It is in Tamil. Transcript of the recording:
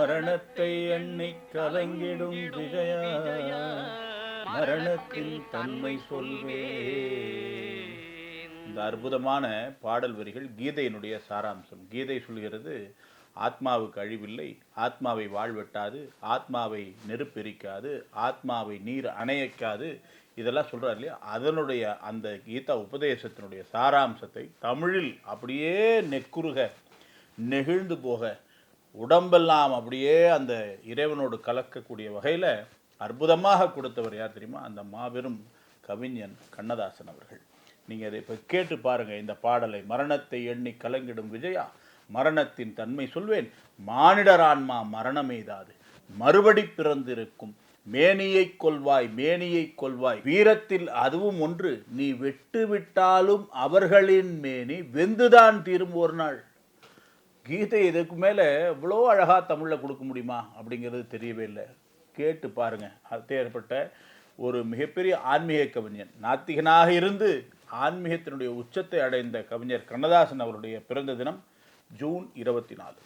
மரணத்தை எண்ணி கலங்கிடும் விஜயா, மரணத்தின் தன்மை சொல்வே. இந்த அற்புதமான பாடல் வரிகள் கீதையினுடைய சாராம்சம். கீதை சொல்கிறது, ஆத்மாவுக்கு அழிவில்லை, ஆத்மாவை வாழ்வெட்டாது, ஆத்மாவை நெருப்பெரிக்காது, ஆத்மாவை நீர் அணையக்காது, இதெல்லாம் சொல்கிறார் இல்லையா. அதனுடைய அந்த கீதா உபதேசத்தினுடைய சாராம்சத்தை தமிழில் அப்படியே நெக்குருக நெகிழ்ந்து போக உடம்பெல்லாம் அப்படியே அந்த இறைவனோடு கலக்கக்கூடிய வகையில் அற்புதமாக கொடுத்தவர் யார் தெரியுமா? அந்த மாபெரும் கவிஞன் கண்ணதாசன் அவர்கள். நீங்கள் அதை இப்போ கேட்டு பாருங்கள் இந்த பாடலை. மரணத்தை எண்ணி கலங்கிடும் விஜயா, மரணத்தின் தன்மை சொல்வேன், மானிடர் ஆன்மா மரணமேதாது, மறுபடி பிறந்திருக்கும் மேனியை கொள்வாய், மேனியை கொள்வாய், வீரத்தில் அதுவும் ஒன்று, நீ வெட்டு விட்டாலும் அவர்களின் மேனி வெந்துதான் தீரும் ஒரு நாள். கீதை இதுக்கு மேலே இவ்வளோ அழகாக தமிழில் கொடுக்க முடியுமா அப்படிங்கிறது தெரியவே இல்லை. கேட்டு பாருங்கள். அது ஏற்பட்ட ஒரு மிகப்பெரிய ஆன்மீக கவிஞன், நாத்திகனாக இருந்து ஆன்மீகத்தினுடைய உச்சத்தை அடைந்த கவிஞர் கண்ணதாசன் அவருடைய பிறந்த தினம் ஜூன் 24.